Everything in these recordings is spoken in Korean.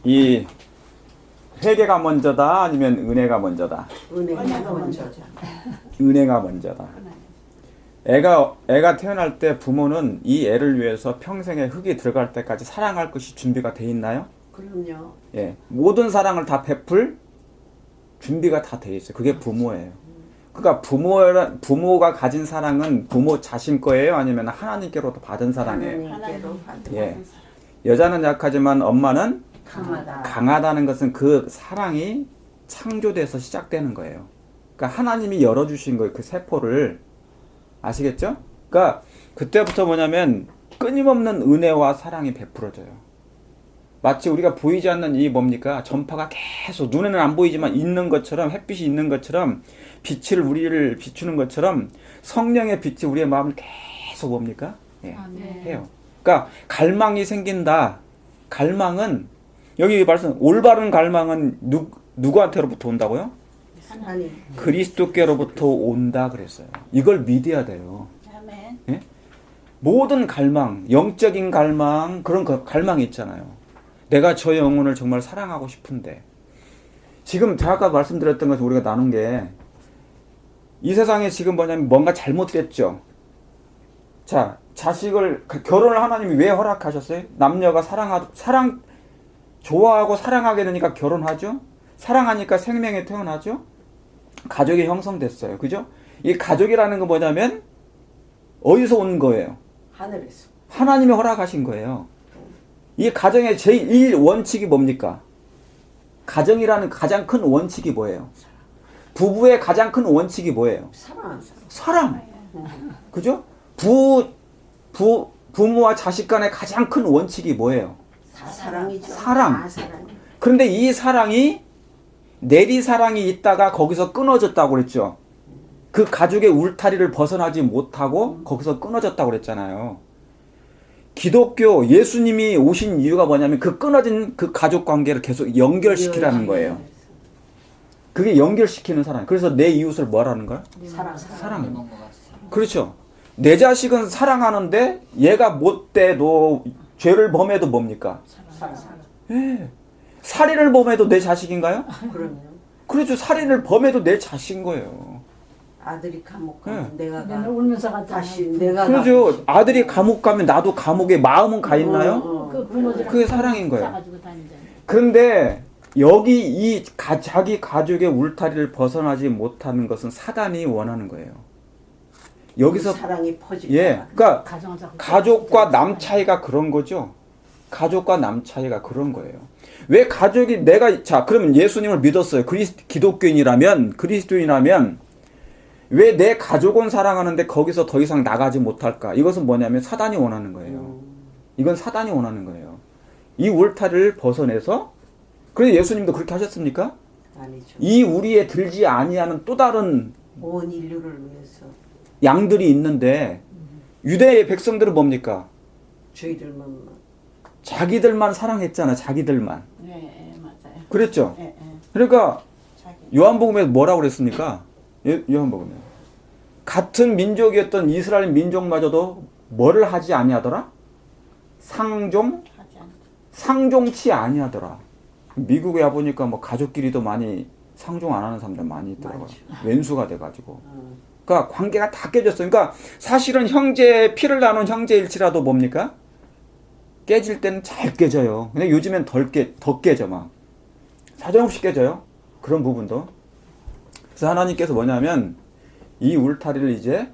이 회개가 먼저다 아니면 은혜가 먼저다? 은혜가 먼저죠. 은혜가 먼저다. 애가 태어날 때 부모는 이 애를 위해서 평생에 흙이 들어갈 때까지 사랑할 것이 준비가 돼 있나요? 그럼요. 예, 모든 사랑을 다 베풀 준비가 다 돼 있어요. 그게 부모예요. 그러니까 부모가 가진 사랑은 부모 자신 거예요, 아니면 하나님께로부터 받은 사랑이에요? 하나님께로 받은 예. 여자는 약하지만 엄마는 강하다. 강하다는 것은 그 사랑이 창조돼서 시작되는 거예요. 그러니까 하나님이 열어주신 거예요. 그 세포를. 아시겠죠? 그러니까 그때부터 뭐냐면 끊임없는 은혜와 사랑이 베풀어져요. 마치 우리가 보이지 않는 이 뭡니까? 전파가 계속 눈에는 안 보이지만 있는 것처럼, 햇빛이 있는 것처럼, 빛을 우리를 비추는 것처럼 성령의 빛이 우리의 마음을 계속 뭡니까? 예, 해요. 그러니까 갈망이 생긴다. 갈망은 여기 말씀 올바른 갈망은 누구한테로부터 온다고요? 하나님. 그리스도께로부터 온다 그랬어요. 이걸 믿어야 돼요. 예? 모든 갈망, 영적인 갈망, 그런 갈망이 있잖아요. 내가 저 영혼을 정말 사랑하고 싶은데, 지금 제가 아까 말씀드렸던 것을 우리가 나눈 게, 이 세상에 지금 뭐냐면 뭔가 잘못됐죠. 자, 결혼을 하나님이 왜 허락하셨어요? 남녀가 좋아하고 사랑하게 되니까 결혼하죠? 사랑하니까 생명이 태어나죠? 가족이 형성됐어요. 그죠? 이 가족이라는 건 뭐냐면, 어디서 온 거예요? 하늘에서. 하나님이 허락하신 거예요. 이 가정의 제1 원칙이 뭡니까? 가정이라는 가장 큰 원칙이 뭐예요? 부부의 가장 큰 원칙이 뭐예요? 사랑. 그죠? 부모와 자식 간의 가장 큰 원칙이 뭐예요? 사랑이죠. 사랑. 그런데 이 사랑이 내리사랑이 있다가 거기서 끊어졌다고 그랬죠. 그 가족의 울타리를 벗어나지 못하고 거기서 끊어졌다고 그랬잖아요. 기독교 예수님이 오신 이유가 뭐냐면 그 끊어진 그 가족 관계를 계속 연결시키라는 거예요. 그게 연결시키는 사랑. 그래서 내 이웃을 뭐라는 거야? 사랑해요. 그렇죠. 내 자식은 사랑하는데 얘가 못돼도 죄를 범해도 뭡니까? 예. 살인을 범해도 내 자식인가요? 그럼요. 그렇죠. 살인을 범해도 내 자식인 거예요. 아들이 감옥 가면 네. 내가 맨날 울면서 갔잖아. 다시 내가 그렇죠. 아들이 감옥 가면 나도 감옥에 마음은 가 있나요? 그 부모들이랑 그게 사랑인 거예요. 싸가지고 다니잖아요. 그런데 여기 자기 가족의 울타리를 벗어나지 못하는 것은 사단이 원하는 거예요. 여기서 사랑이 퍼질 예, 그러니까 가정을 자꾸 가족과 남 차이가 그런 거죠. 가족과 남 차이가 그런 거예요. 왜 가족이 그러면 예수님을 믿었어요. 그리스도인이라면 왜 내 가족은 사랑하는데 거기서 더 이상 나가지 못할까? 이것은 뭐냐면 사단이 원하는 거예요. 이건 사단이 원하는 거예요. 이 울타리를 벗어내서, 그래서 예수님도 그렇게 하셨습니까? 아니죠. 이 우리에 들지 아니하는 또 다른 온 인류를 위해서 양들이 있는데, 유대의 백성들은 뭡니까? 저희들만 자기들만 사랑했잖아. 자기들만. 네, 맞아요. 그랬죠? 네, 네. 그러니까 자기 요한복음에 뭐라고 그랬습니까? 요한복음에 같은 민족이었던 이스라엘 민족마저도 뭐를 하지 아니하더라? 상종치 아니하더라. 미국에 와보니까 뭐 가족끼리도 많이 상종 안 하는 사람들 많이 있더라고요. 왼수가 돼가지고. 그러니까 관계가 다 깨졌어요. 그러니까 사실은 피를 나눈 형제일지라도 뭡니까? 깨질 때는 잘 깨져요. 근데 요즘엔 더 깨져 막. 사정없이 깨져요. 그런 부분도. 그래서 하나님께서 뭐냐면 이 울타리를 이제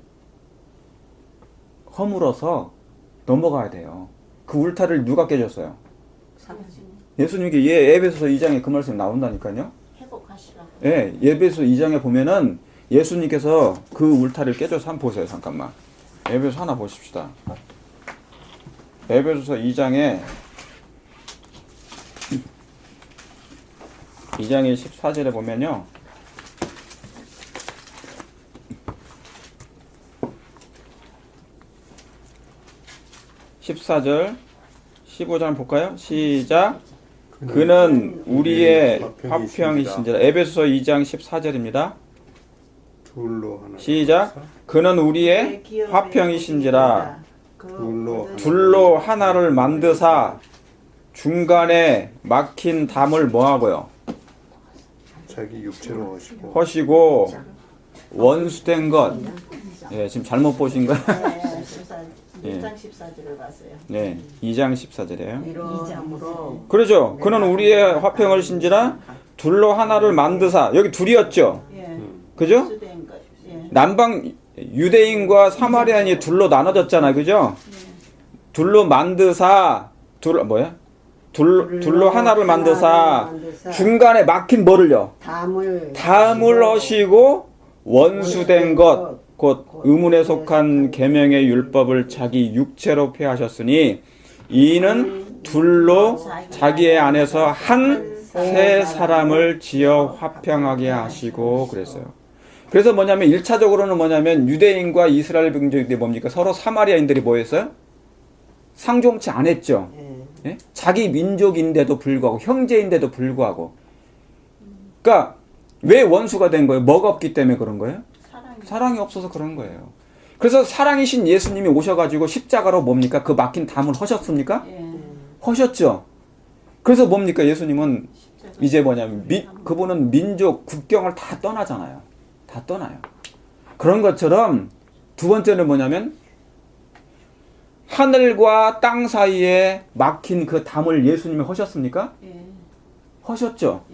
허물어서 넘어가야 돼요. 그 울타리를 누가 깨졌어요? 예수님께 에베소서 2장에 그 말씀이 나온다니까요. 회복하시라고. 예, 에베소서 2장에 보면은 예수님께서 그 울타리를 깨줘서 한번 보세요. 잠깐만. 에베소 하나 보십시다. 에베소서 2장에 14절에 보면요. 14절, 15절 볼까요? 시작. 그는 우리의 화평이신지라. 에베소서 2장 14절입니다. 시작. 그는 우리의 화평이신지라. 둘로 하나를 만드사 중간에 막힌 담을 뭐하고요? 자기 육체로 하시고 허시고 원수된 것. 예, 지금 잘못 보신 거예요? 네, 1장 14절을 봤어요. 네, 2장 14절이에요. 이러함으로 그러죠. 그는 우리의 화평을 신지라 둘로 하나를 만드사. 여기 둘이었죠. 예. 그죠? 수된 것. 예. 남방 유대인과 사마리아인이 둘로 나눠졌잖아요. 그죠? 둘로 만드사. 둘로 하나를 만드사. 중간에 막힌 뭐를요? 담을 허시고 원수된 것 곧 의문에 속한 계명의 율법을 자기 육체로 폐하셨으니 이는 둘로 자기의 안에서 한 새 사람을 지어 화평하게 하시고 그랬어요. 그래서 뭐냐면 1차적으로는 뭐냐면 유대인과 이스라엘 민족이 뭡니까? 서로 사마리아인들이 뭐 했어요? 상종치 안 했죠. 예? 자기 민족인데도 불구하고 형제인데도 불구하고 그러니까 왜 원수가 된 거예요? 뭐가 없기 때문에 그런 거예요? 사랑이 없어서 그런 거예요. 그래서 사랑이신 예수님이 오셔가지고 십자가로 뭡니까? 그 막힌 담을 허셨습니까? 예. 허셨죠. 그래서 뭡니까? 예수님은 이제 뭐냐면 그분은 민족 국경을 다 떠나잖아요. 다 떠나요. 그런 것처럼 두 번째는 뭐냐면 하늘과 땅 사이에 막힌 그 담을 예수님이 허셨습니까? 예. 허셨죠.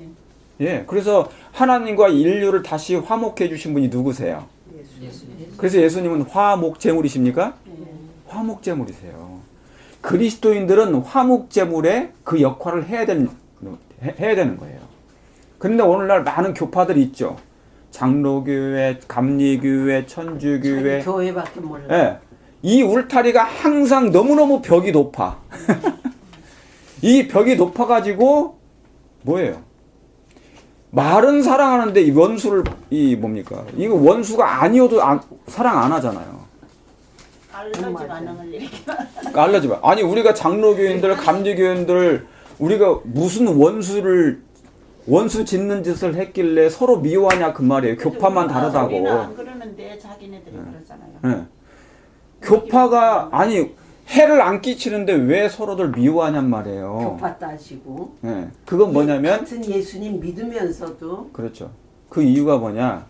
예. 그래서 하나님과 인류를 다시 화목해 주신 분이 누구세요? 그래서 예수님은 화목제물이십니까? 화목제물이세요. 그리스도인들은 화목제물의 그 역할을 해야 되는 거예요. 그런데 오늘날 많은 교파들이 있죠. 장로교회, 감리교회, 천주교회. 교회밖에 몰라. 예. 이 울타리가 항상 너무너무 벽이 높아. 이 벽이 높아가지고 뭐예요? 말은 사랑하는데 이 원수를 뭡니까? 이거 원수가 아니어도 사랑 안 하잖아요. 알러지 반응을 일으켜. 알려지 마. 아니 우리가 장로교인들, 감리교인들 우리가 무슨 원수 짓는 짓을 했길래 서로 미워하냐 그 말이에요. 교파만 다르다고. 우리는 안 그러는데 자기네들이 그러잖아요. 예. 교파가 아니 해를 안 끼치는데 왜 서로들 미워하냔 말이에요. 교파 따지고. 예. 그건 뭐냐면 같은 예수님 믿으면서도 그렇죠. 그 이유가 뭐냐?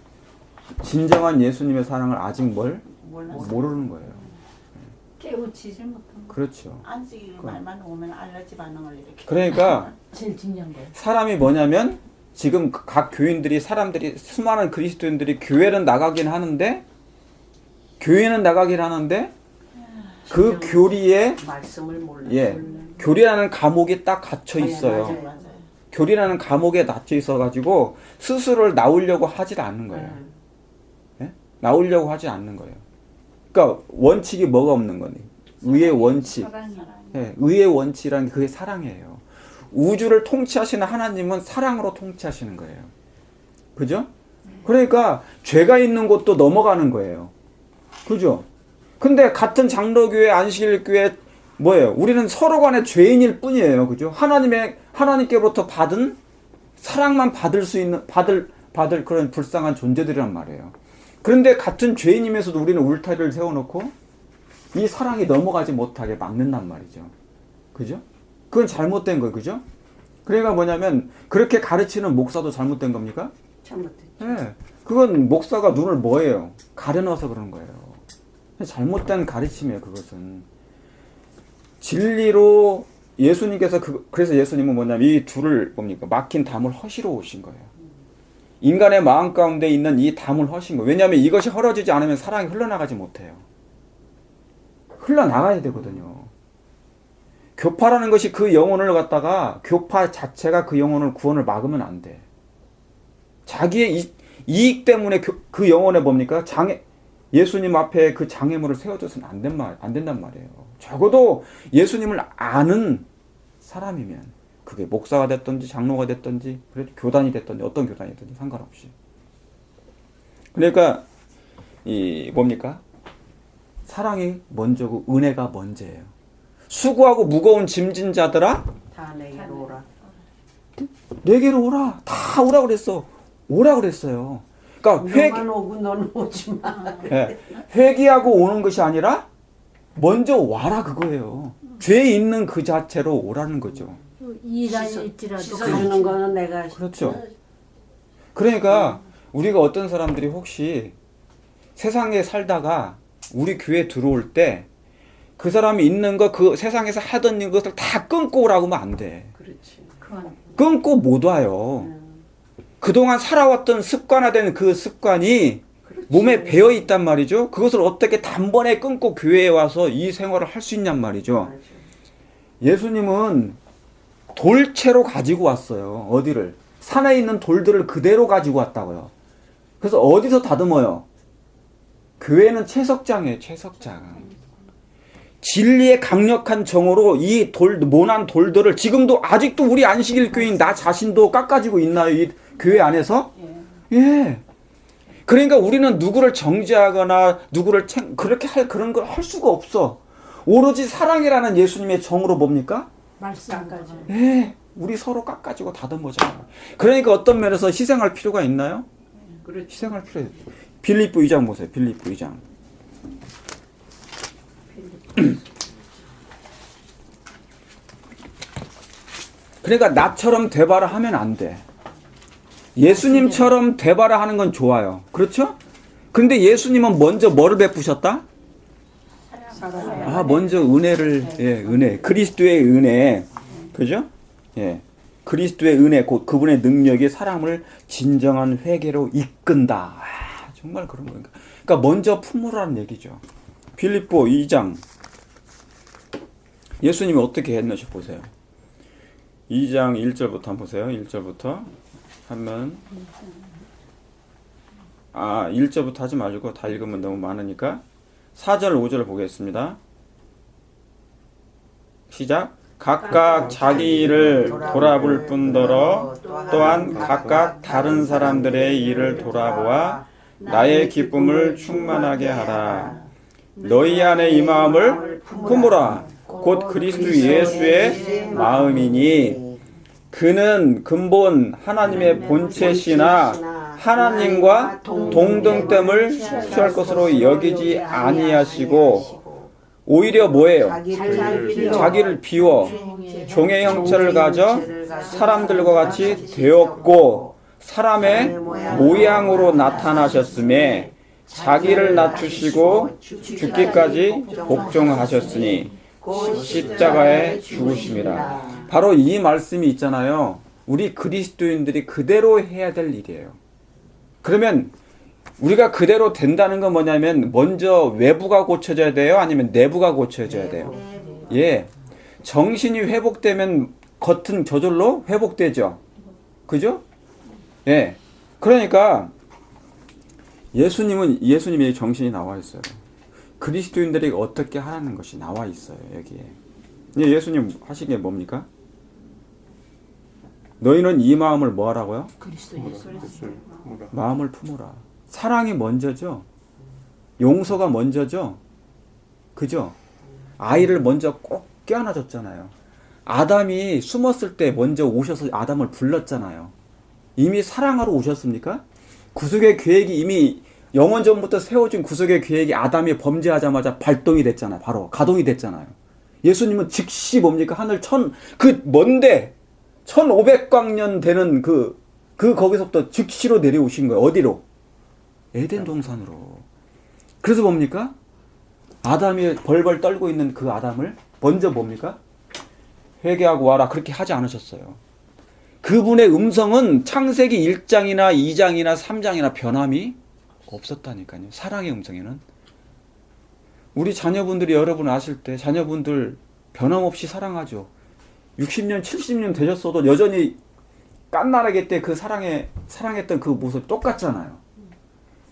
진정한 예수님의 사랑을 아직 모르는 거예요. 깨우치지 못한 거. 그렇죠. 안식일 말만 오면 알러지 반응을 일으켜. 그러니까 제일 중요한 거예요. 사람이 뭐냐면 지금 각 교인들이 사람들이 수많은 그리스도인들이 교회는 나가긴 하는데 그 교리에 말씀을 몰라. 교리라는 감옥에 딱 갇혀 있어요. 맞아요. 교리라는 감옥에 닫혀 있어가지고 스스로를 나오려고 하질 않는 거예요. 예? 나오려고 하지 않는 거예요. 그러니까 원칙이 뭐가 없는 거니? 의의 원칙. 예, 의의 원칙이란 게 그게 사랑이에요. 우주를 통치하시는 하나님은 사랑으로 통치하시는 거예요. 그죠? 그러니까 죄가 있는 곳도 넘어가는 거예요. 그죠? 근데 같은 장로교회, 안식일교회 뭐예요? 우리는 서로 간에 죄인일 뿐이에요. 그죠? 하나님께로부터 받은 사랑만 받을 수 있는 받을 그런 불쌍한 존재들이란 말이에요. 그런데 같은 죄인임에서도 우리는 울타리를 세워놓고 이 사랑이 넘어가지 못하게 막는단 말이죠. 그죠? 그건 잘못된 거예요. 그죠? 그러니까 뭐냐면 그렇게 가르치는 목사도 잘못된 겁니까? 잘못했죠. 네. 그건 목사가 눈을 뭐예요? 가려놔서 그런 거예요. 잘못된 가르침이에요. 그것은. 진리로 예수님께서 그래서 예수님은 뭐냐면 이 둘을 뭡니까? 막힌 담을 허시러 오신 거예요. 인간의 마음 가운데 있는 이 담을 허신 거예요. 왜냐하면 이것이 헐어지지 않으면 사랑이 흘러나가지 못해요. 흘러나가야 되거든요. 교파라는 것이 그 영혼을 갖다가 교파 자체가 그 영혼을 구원을 막으면 안 돼. 자기의 이익 때문에 그 영혼에 뭡니까? 예수님 앞에 그 장애물을 세워줘서는 안 된단 말이에요. 적어도 예수님을 아는 사람이면 그게 목사가 됐든지 장로가 됐든지 그래도 교단이 됐든지 어떤 교단이 됐든지 상관없이. 그러니까 뭡니까? 사랑이 먼저고 은혜가 먼저예요. 수고하고 무거운 짐진 자들아 다 내게로 오라. 내게로 오라. 다 오라 그랬어. 오라 그랬어요. 그러니까 너만 오고 너는 오지 마. 회개하고 오는 것이 아니라 먼저 와라 그거예요. 죄 있는 그 자체로 오라는 거죠. 이단일지라도 씻어주는 거는 내가 그렇죠. 그러니까 우리가 어떤 사람들이 혹시 세상에 살다가 우리 교회 들어올 때 그 사람이 있는 거 그 세상에서 하던 것을 다 끊고 오라고 하면 안 돼. 그렇지. 그건 끊고 못 와요. 그동안 살아왔던 습관화된 그 습관이 그렇지. 몸에 배어 있단 말이죠. 그것을 어떻게 단번에 끊고 교회에 와서 이 생활을 할 수 있냔 말이죠. 맞아. 예수님은 돌채로 가지고 왔어요. 어디를? 산에 있는 돌들을 그대로 가지고 왔다고요. 그래서 어디서 다듬어요? 교회는 채석장이에요. 채석장. 진리의 강력한 정으로 이 모난 돌들을 지금도 아직도 우리 안식일 교인 나 자신도 깎아지고 있나요? 이 교회 안에서? 예. 그러니까 우리는 누구를 정죄하거나 누구를 그렇게 할 그런 걸 할 수가 없어. 오로지 사랑이라는 예수님의 정으로 뭡니까? 말씀까지. 예. 우리 서로 깎아지고 다듬어져. 그러니까 어떤 면에서 희생할 필요가 있나요? 그렇지. 희생할 필요 있어요. 빌립보 2장 보세요. 빌립보 2장. 그러니까 나처럼 되바라 하면 안 돼. 예수님처럼 되바라 하는 건 좋아요. 그렇죠? 근데 예수님은 먼저 뭐를 베푸셨다? 먼저 은혜를, 예, 은혜. 그리스도의 은혜. 그죠? 예. 그리스도의 은혜, 곧 그분의 능력이 사람을 진정한 회개로 이끈다. 정말 그런 거니까. 그러니까 먼저 품으라는 얘기죠. 빌립보 2장. 예수님이 어떻게 했는지 보세요. 2장 1절부터 한번 보세요. 1절부터 하면 1절부터 하지 말고 다 읽으면 너무 많으니까 4절 5절을 보겠습니다. 시작. 각각 자기 일을 돌아볼 뿐더러 또한 각각 다른 사람들의 일을 돌아보아 나의 기쁨을 충만하게 하라. 너희 안에 이 마음을 품으라. 곧 그리스도 예수의 마음이니 그는 근본 하나님의 본체시나 하나님과 동등됨을 취할 것으로 여기지 아니하시고 오히려 뭐예요? 자기를 비워 종의 형체를 가져 사람들과 같이 되었고 사람의 모양으로 나타나셨음에 자기를 낮추시고 죽기까지 복종하셨으니 십자가에 죽으심이라. 바로 이 말씀이 있잖아요. 우리 그리스도인들이 그대로 해야 될 일이에요. 그러면 우리가 그대로 된다는 건 뭐냐면 먼저 외부가 고쳐져야 돼요? 아니면 내부가 고쳐져야 돼요? 예. 정신이 회복되면 겉은 저절로 회복되죠. 그죠? 예. 그러니까 예수님의 정신이 나와 있어요. 그리스도인들이 어떻게 하라는 것이 나와 있어요. 여기에. 예수님 하신 게 뭡니까? 너희는 이 마음을 뭐 하라고요? 그리스도 예수. 마음을 품으라. 사랑이 먼저죠. 용서가 먼저죠. 그죠? 아이를 먼저 꼭 껴안아줬잖아요. 아담이 숨었을 때 먼저 오셔서 아담을 불렀잖아요. 이미 사랑하러 오셨습니까? 구속의 계획이 이미 영원 전부터 세워진 구속의 계획이 아담이 범죄하자마자 발동이 됐잖아요. 바로 가동이 됐잖아요. 예수님은 즉시 뭡니까? 하늘 먼데 1500광년 되는 거기서부터 즉시로 내려오신 거예요. 어디로? 에덴 동산으로. 그래서 뭡니까? 아담이 벌벌 떨고 있는 그 아담을 먼저 뭡니까? 회개하고 와라. 그렇게 하지 않으셨어요. 그분의 음성은 창세기 1장이나 2장이나 3장이나 변함이 없었다니까요. 사랑의 음성에는. 우리 자녀분들이 여러분 아실 때 자녀분들 변함없이 사랑하죠. 60년, 70년 되셨어도 여전히 깐나라게 때 그 사랑했던 그 모습 똑같잖아요.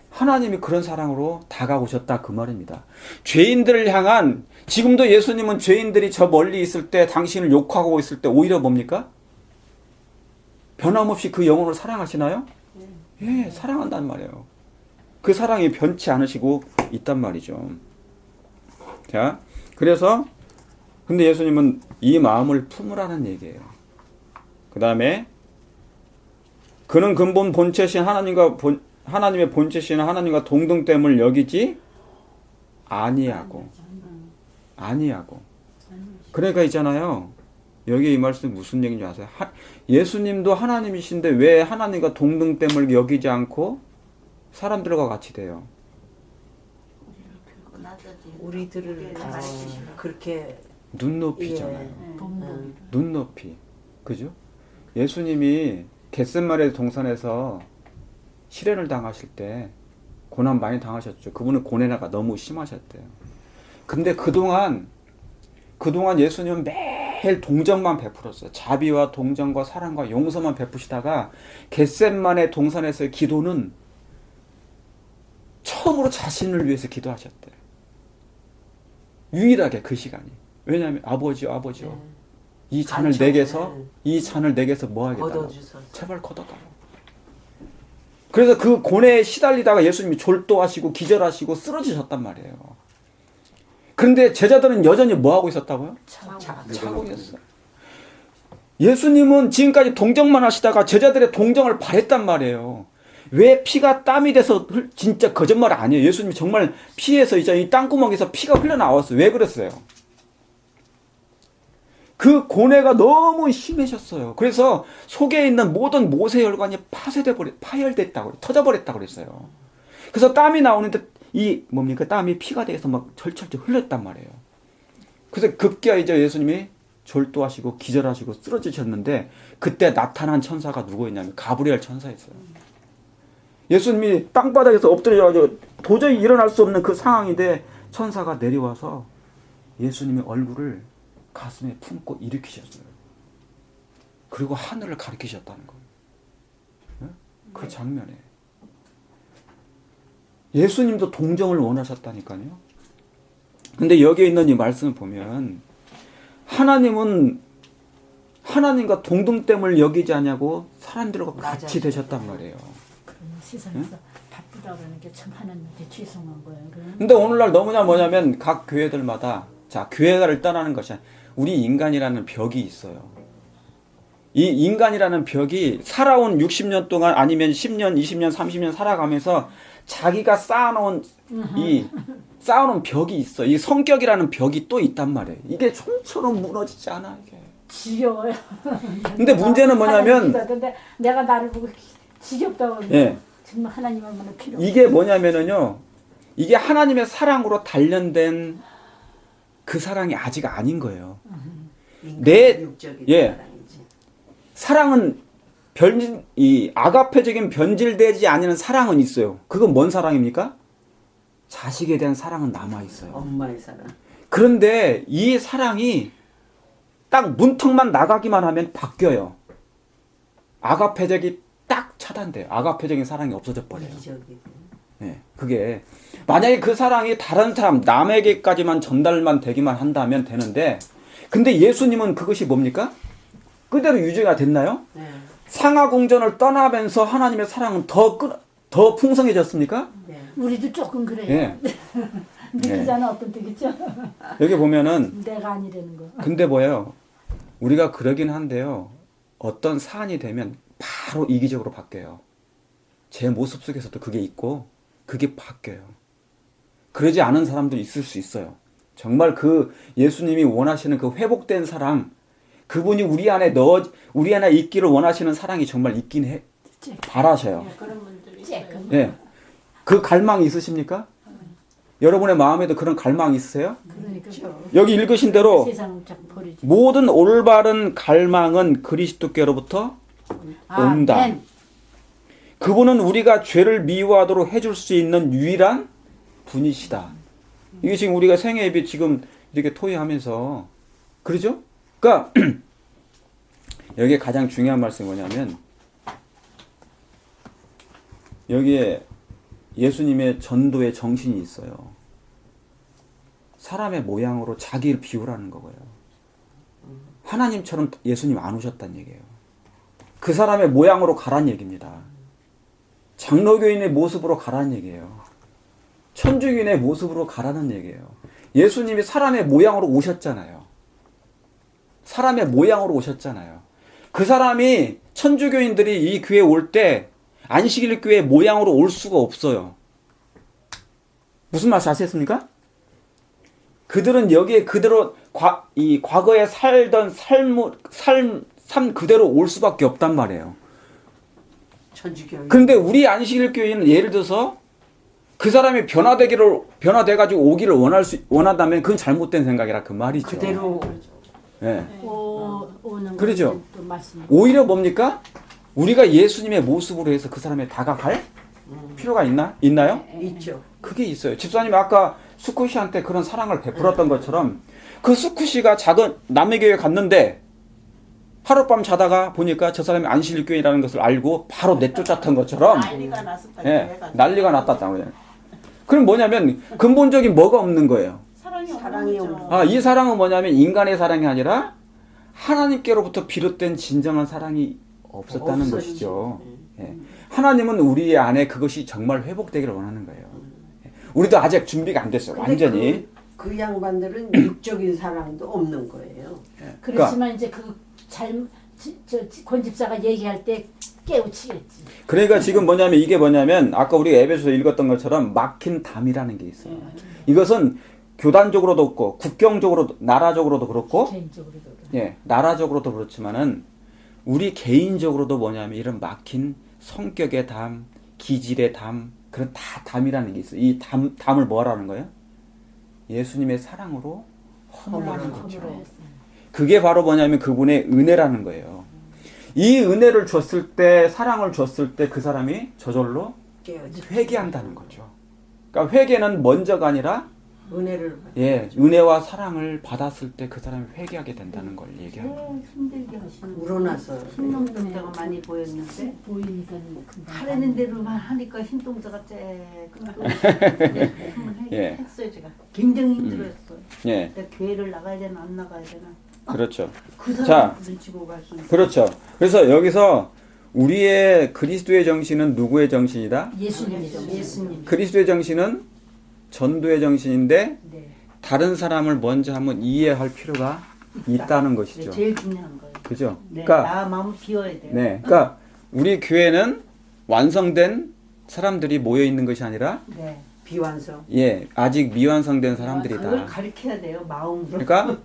하나님이 그런 사랑으로 다가오셨다 그 말입니다. 죄인들을 향한 지금도 예수님은 죄인들이 저 멀리 있을 때 당신을 욕하고 있을 때 오히려 뭡니까? 변함없이 그 영혼을 사랑하시나요? 예, 사랑한단 말이에요. 그 사랑이 변치 않으시고 있단 말이죠. 자, 그래서 근데 예수님은 이 마음을 품으라는 얘기예요. 그 다음에 그는 근본 본체신 하나님의 본체신 하나님과 동등됨을 여기지 아니하고 아니하고. 그러니까 있잖아요. 여기 이 말씀 무슨 얘기인지 아세요? 예수님도 하나님이신데 왜 하나님과 동등됨을 여기지 않고 사람들과 같이 돼요? 우리들을 그렇게 눈높이잖아요. 예. 본능. 눈높이. 그죠? 예수님이 겟세마네 동산에서 시련을 당하실 때 고난 많이 당하셨죠. 그분은 고뇌가 너무 심하셨대요. 근데 그동안 예수님은 매일 동정만 베풀었어요. 자비와 동정과 사랑과 용서만 베푸시다가 겟세마네 동산에서의 기도는 처음으로 자신을 위해서 기도하셨대요. 유일하게 그 시간이. 왜냐하면 아버지요. 이 잔을 간청, 내게서 뭐 하겠다고? 걷어주소서. 제발 걷어가라. 그래서 그 고뇌에 시달리다가 예수님이 졸도하시고 기절하시고 쓰러지셨단 말이에요. 그런데 제자들은 여전히 뭐 하고 있었다고요? 차고 있었어요. 예수님은 지금까지 동정만 하시다가 제자들의 동정을 바랬단 말이에요. 왜 피가 땀이 돼서 진짜 거짓말 아니에요. 예수님이 정말 피에서 이제 이 땅구멍에서 피가 흘러나왔어요. 왜 그랬어요? 그 고뇌가 너무 심해졌어요. 그래서 속에 있는 모든 모세혈관이 파열됐다고, 터져버렸다고 그랬어요. 그래서 땀이 나오는데 땀이 피가 돼서 막 절철절 흘렀단 말이에요. 그래서 급기야 이제 예수님이 졸도하시고 기절하시고 쓰러지셨는데 그때 나타난 천사가 누구였냐면 가브리엘 천사였어요. 예수님이 땅바닥에서 엎드려가지고 도저히 일어날 수 없는 그 상황인데 천사가 내려와서 예수님의 얼굴을 가슴에 품고 일으키셨어요. 그리고 하늘을 가리키셨다는 거예요. 그 장면에. 예수님도 동정을 원하셨다니까요. 근데 여기에 있는 이 말씀을 보면 하나님은 하나님과 동등됨을 여기지 않냐고 사람들과 같이 되셨단 말이에요. 세상에서 바쁘다 그러는 게 참 하나님한테 죄송한 거예요. 근데 오늘날 너무나 뭐냐면 각 교회들마다 자 교회를 떠나는 것이 아니라 우리 인간이라는 벽이 있어요. 이 인간이라는 벽이 살아온 60년 동안 아니면 10년, 20년, 30년 살아가면서 자기가 쌓아놓은 벽이 있어. 이 성격이라는 벽이 또 있단 말이에요. 이게 좀처럼 무너지지 않아 이게. 지겨워요. 근데 문제는 뭐냐면 근데 내가 나를 보고 지겹다고 하는데 예. 정말 하나님 얼마나 필요. 이게 뭐냐면은요. 이게 하나님의 사랑으로 단련된 그 사랑이 아직 아닌 거예요. 육적인 예. 사랑이지. 사랑은 아가페적인 변질되지 않는 사랑은 있어요. 그건 뭔 사랑입니까? 자식에 대한 사랑은 남아 있어요. 엄마의 사랑. 그런데 이 사랑이 딱 문턱만 나가기만 하면 바뀌어요. 아가페적이 딱 차단돼요. 아가페적인 사랑이 없어져 버려요. 이기적이고. 예, 그게 만약에 그 사랑이 다른 사람 남에게까지만 전달만 되기만 한다면 되는데 근데 예수님은 그것이 뭡니까? 그대로 유지가 됐나요? 네. 상하공전을 떠나면서 하나님의 사랑은 더 풍성해졌습니까? 네. 우리도 조금 그래요. 예. 느끼잖아 어떤 때겠죠? 여기 보면은 내가 아니라는 거. 근데 뭐예요? 우리가 그러긴 한데요. 어떤 사안이 되면 바로 이기적으로 바뀌어요. 제 모습 속에서도 그게 있고 그게 바뀌어요. 그러지 않은 사람도 있을 수 있어요. 정말 그 예수님이 원하시는 그 회복된 사랑, 그분이 우리 안에 있기를 원하시는 사랑이 정말 있긴 해. 바라셔요. 그런 분들이 있어요. 예. 그 갈망이 있으십니까? 여러분의 마음에도 그런 갈망이 있으세요? 그러니까 여기 읽으신 대로 세상을 자꾸 버리지. 모든 올바른 갈망은 그리스도께로부터 온다. 아멘. 그분은 우리가 죄를 미워하도록 해줄 수 있는 유일한 분이시다. 이게 지금 우리가 생애 예배 지금 이렇게 토의하면서 그러죠? 그러니까 여기에 가장 중요한 말씀이 뭐냐면 여기에 예수님의 전도의 정신이 있어요. 사람의 모양으로 자기를 비우라는 거고요. 하나님처럼 예수님 안 오셨다는 얘기예요. 그 사람의 모양으로 가란 얘기입니다. 장로교인의 모습으로 가라는 얘기예요. 천주교인의 모습으로 가라는 얘기예요. 예수님이 사람의 모양으로 오셨잖아요. 사람의 모양으로 오셨잖아요. 그 사람이 천주교인들이 이 교회에 올 때 안식일 교회 모양으로 올 수가 없어요. 무슨 말씀 아시겠습니까? 그들은 여기에 그대로 이 과거에 살던 삶 그대로 올 수밖에 없단 말이에요. 천주교. 그런데 우리 안식일교회는 예를 들어서 그 사람이 변화돼가지고 오기를 원한다면 그건 잘못된 생각이라 그 말이죠. 그대로 예. 오는 그러죠. 또 말씀. 오히려 뭡니까? 우리가 예수님의 모습으로 해서 그 사람에 다가갈 필요가 있나요? 있죠. 그게 있어요. 집사님이 아까 수쿠시한테 그런 사랑을 베풀었던 것처럼 그 수쿠시가 작은 남의 교회에 갔는데 하룻밤 자다가 보니까 저 사람이 안식일교회라는 것을 알고 바로 내쫓았던 것처럼 난리가 났었다. 예, 교회가. 난리가 났다는 거예요. 그럼 뭐냐면 근본적인 뭐가 없는 거예요. 사랑이 사랑이 없는 거죠. 아, 이 사랑은 뭐냐면 인간의 사랑이 아니라 하나님께로부터 비롯된 진정한 사랑이 없었다는 없어지죠. 것이죠. 예. 하나님은 우리 안에 그것이 정말 회복되기를 원하는 거예요. 예. 우리도 아직 준비가 안 됐어요. 근데 완전히. 그 양반들은 육적인 사랑도 없는 거예요. 그렇지만 이제 권집사가 얘기할 때 깨우치겠지. 그러니까 지금 이게 뭐냐면 아까 우리가 에베소서 읽었던 것처럼 막힌 담이라는 게 있어요. 이것은 교단적으로도 없고 국경적으로도 나라적으로도 그렇고 개인적으로도. 예, 나라적으로도 그렇지만은 우리 개인적으로도 뭐냐면 이런 막힌 성격의 담, 기질의 담, 그런 다 담이라는 게 있어요. 이 담을 뭐라는 거예요? 예수님의 사랑으로 허물하는 거죠. 그게 바로 뭐냐면 그분의 은혜라는 거예요. 이 은혜를 줬을 때, 사랑을 줬을 때 그 사람이 저절로 깨어지. 회개한다는 거죠. 그러니까 회개는 먼저가 아니라 은혜를 예, 은혜와 사랑을 받았을 때 그 사람이 회개하게 된다는 걸 얘기하는 거예요. 힘들게 하시는 우러나서 신동자가 많이 보였는데 보이니까 하라는 대로만 하니까 신동자가 조금 예. 했어요 제가. 굉장히 힘들었어요. 예, 내가 교회를 나가야 되나 안 나가야 되나. 그렇죠. 그 자. 사람 눈치고 갈 수 있어요. 그렇죠. 그래서 여기서 우리의 그리스도의 정신은 누구의 정신이다? 예수님의 정신. 예수님. 그리스도의 정신은 전도의 정신인데 네. 다른 사람을 먼저 한번 이해할 필요가 있다는 것이죠. 네, 제일 중요한 거예요. 그죠? 네, 그러니까 나 마음 비워야 돼요. 네, 그러니까 우리 교회는 완성된 사람들이 모여 있는 것이 아니라 네. 비완성. 예, 아직 미완성된 그걸 사람들이다. 가르쳐야 돼요. 마음으로. 그러니까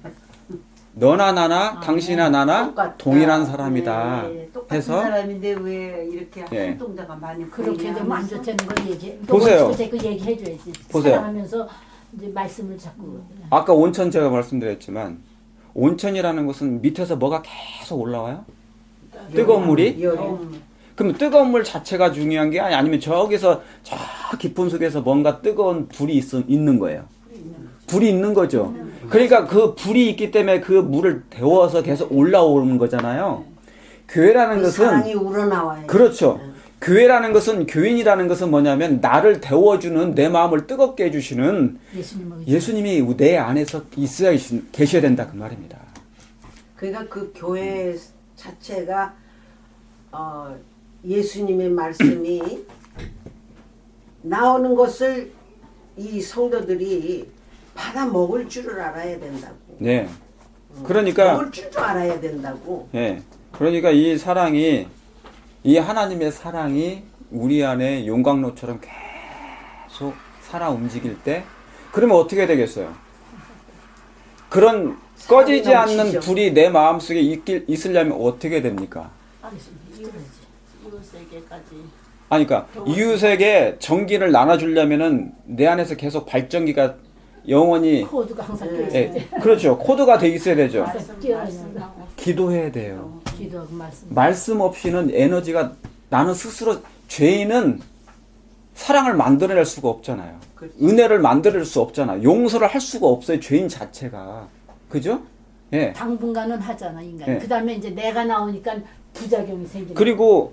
너나 나나 당신이나 나나 똑같다. 동일한 사람이다 네, 똑같은 해서 사람인데 왜 이렇게 예. 활동자가 많이 그렇게 보이냐 되면 안 하면서 좋다는 걸 얘기해. 보세요. 그 얘기해줘야지. 보세요. 사랑하면서 이제 말씀을 자꾸. 아까 온천 제가 말씀드렸지만 온천이라는 것은 밑에서 뭐가 계속 올라와요? 뜨거운 물이? 열이. 그럼 뜨거운 물 자체가 중요한 게 아니면 저기서 저 깊은 속에서 뭔가 뜨거운 불이 있는 거예요. 불이 있는 거죠. 그러니까 그 불이 있기 때문에 그 물을 데워서 계속 올라오는 거잖아요. 교회라는 그 것은 사랑이 우러나와요. 그렇죠. 교회라는 것은 교인이라는 것은 뭐냐면 나를 데워주는 내 마음을 뜨겁게 해주시는 예수님이 내 안에서 있어야 계셔야 된다 그 말입니다. 그러니까 그 교회 자체가 예수님의 말씀이 나오는 것을 이 성도들이 받아 먹을 줄을 알아야 된다고. 네. 그러니까 먹을 줄도 알아야 된다고. 예. 그러니까 이 사랑이 이 하나님의 사랑이 우리 안에 용광로처럼 계속 살아 움직일 때 그러면 어떻게 되겠어요? 그런 꺼지지 않는 넘치죠. 불이 내 마음속에 있으려면 어떻게 됩니까? 이웃에게까지. 아니 그러니까 이웃에게 전기를 나눠주려면은 내 안에서 계속 발전기가 영원히 코드가 항상 네. 껴있어야 예, 돼. 그렇죠. 코드가 돼 있어야 되죠. 말씀하고 기도해야 돼요. 기도하고 말씀. 말씀 없이는 에너지가 나는 스스로 죄인은 사랑을 만들어낼 수가 없잖아요. 그렇지. 은혜를 만들어낼 수 없잖아요. 용서를 할 수가 없어요. 죄인 자체가. 그죠? 예. 당분간은 하잖아 인간이. 네. 그다음에 이제 내가 나오니까 부작용이 생기는. 그리고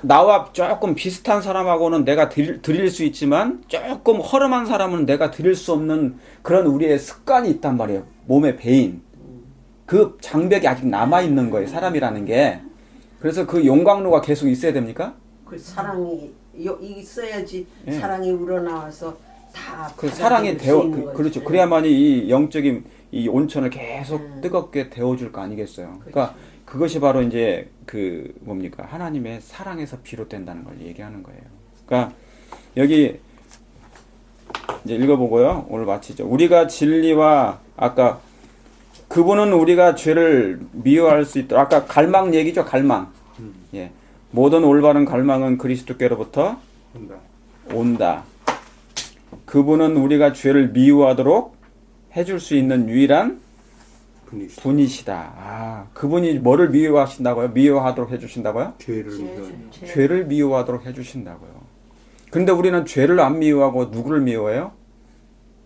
나와 조금 비슷한 사람하고는 내가 드릴 수 있지만 조금 허름한 사람은 내가 드릴 수 없는 그런 우리의 습관이 있단 말이에요. 몸에 배인. 그 장벽이 아직 남아있는 거예요. 사람이라는 게. 그래서 그 용광로가 계속 있어야 됩니까? 그 사랑이 있어야지 예. 사랑이 우러나와서 다 그 사랑이 받아들일 수 있는 거지. 그렇죠. 그래야만이 이 영적인 이 온천을 계속 뜨겁게 데워줄 거 아니겠어요. 그러니까 그것이 바로 이제 그 뭡니까? 하나님의 사랑에서 비롯된다는 걸 얘기하는 거예요. 그러니까 여기 이제 읽어보고요. 오늘 마치죠. 우리가 진리와 아까 그분은 우리가 죄를 미워할 수 있도록 아까 갈망 얘기죠. 갈망. 예. 모든 올바른 갈망은 그리스도께로부터 온다. 온다. 그분은 우리가 죄를 미워하도록 해줄 수 있는 유일한 분이시다. 분이시다. 아, 그분이 뭐를 미워하신다고요? 미워하도록 해주신다고요? 죄를 미워하는 죄를 미워하도록 해주신다고요. 그런데 우리는 죄를 안 미워하고 누구를 미워해요?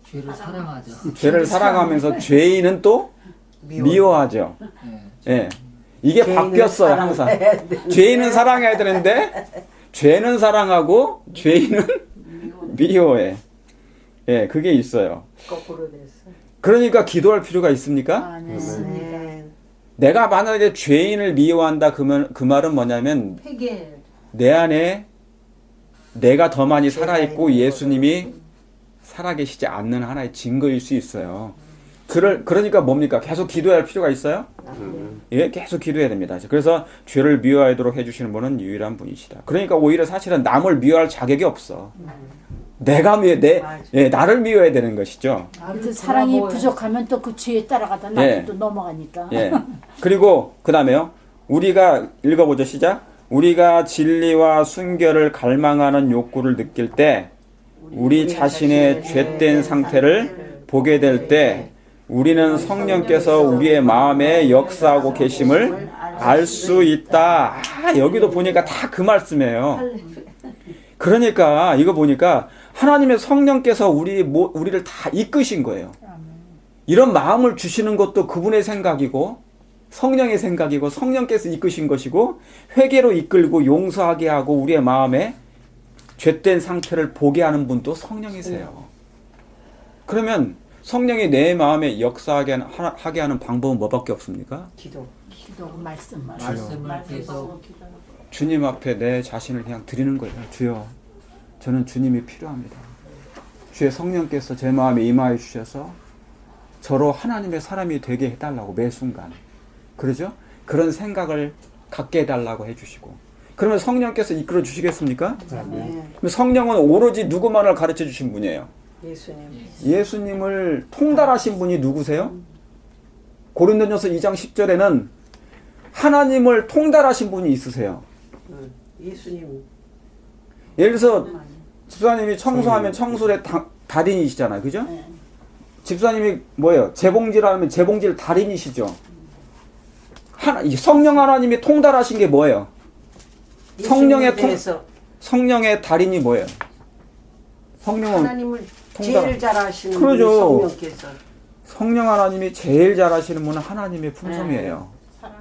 죄를 사랑하죠. 죄를 사랑하면서 죄인은 또 미워하죠. 예. 예. 이게 죄인은 바뀌었어요, 항상. 죄인은 사랑해야 되는데, 죄는 사랑하고, 죄인은 미워해. 예, 그게 있어요. 거꾸로 됐어. 그러니까 기도할 필요가 있습니까? 아멘. 네. 내가 만약에 죄인을 미워한다, 그 말은 뭐냐면, 회개. 내 안에 내가 더 많이 죄가 살아있고 있는 예수님이 살아계시지 않는 하나의 증거일 수 있어요. 그러니까 뭡니까? 계속 기도할 필요가 있어요? 예, 계속 기도해야 됩니다. 그래서 죄를 미워하도록 해주시는 분은 유일한 분이시다. 그러니까 오히려 사실은 남을 미워할 자격이 없어. 내가 나를 미워해야 되는 것이죠. 그 사랑이 부족하면 또 그 죄에 따라가다 나도 예. 또 넘어가니까. 예. 그리고 그 다음에요. 우리가 읽어보죠. 시작. 우리가 진리와 순결을 갈망하는 욕구를 느낄 때 우리 자신의 죄된 상태를 보게 될 때 우리는 성령께서 우리의 마음에 역사하고 계심을 알 수 있다. 아, 여기도 보니까 다 그 말씀이에요. 그러니까 이거 보니까 하나님의 성령께서 우리를 다 이끄신 거예요. 이런 마음을 주시는 것도 그분의 생각이고 성령의 생각이고 성령께서 이끄신 것이고 회개로 이끌고 용서하게 하고 우리의 마음에 죄된 상태를 보게 하는 분도 성령이세요. 그러면 성령이 내 마음에 역사하게 하는 방법은 뭐밖에 없습니까? 기도. 기도하고 말씀만. 말씀을 계속 주님 앞에 내 자신을 그냥 드리는 거예요. 주여, 저는 주님이 필요합니다. 주의 성령께서 제 마음에 임하여 주셔서 저로 하나님의 사람이 되게 해달라고 매 순간. 그러죠? 그런 생각을 갖게 해달라고 해주시고. 그러면 성령께서 이끌어 주시겠습니까? 네. 그럼 성령은 오로지 누구만을 가르쳐 주신 분이에요. 예수님. 예수님을 통달하신 분이 누구세요? 고린도전서 2장 10절에는 하나님을 통달하신 분이 있으세요. 예수님. 예를 들어서 집사님이 청소하면 청소의 달인이시잖아요. 그죠? 네. 집사님이 뭐예요? 재봉질 하면 재봉질 달인이시죠. 성령 하나님이 통달하신 게 뭐예요? 성령의 달인이 뭐예요? 성령은 하나님을 통달. 제일 잘 아시는 그러죠. 분이 성령께서. 성령 하나님이 제일 잘 아시는 분은 하나님의 품성이에요. 사랑.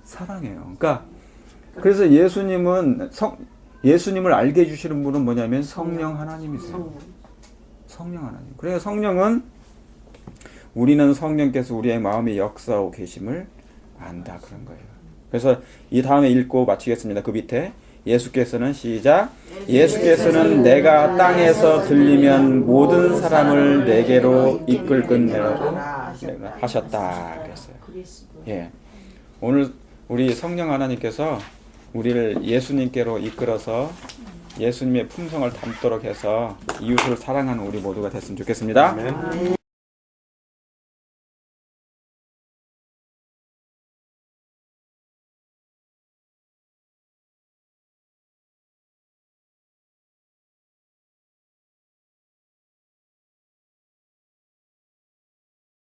사랑이에요. 그러니까 그래서 예수님을 알게 해주시는 분은 뭐냐면 성령 하나님이세요. 성령 하나님. 그래서 성령은 우리는 성령께서 우리의 마음에 역사하고 계심을 안다 그런 거예요. 그래서 이 다음에 읽고 마치겠습니다. 그 밑에 예수께서는 시작. 예수께서는 내가 땅에서 들리면 모든 사람을 내게로 이끌 끝내라고 하셨다 그랬어요. 예. 오늘 우리 성령 하나님께서 우리를 예수님께로 이끌어서 예수님의 품성을 담도록 해서 이웃을 사랑하는 우리 모두가 됐으면 좋겠습니다. 아멘.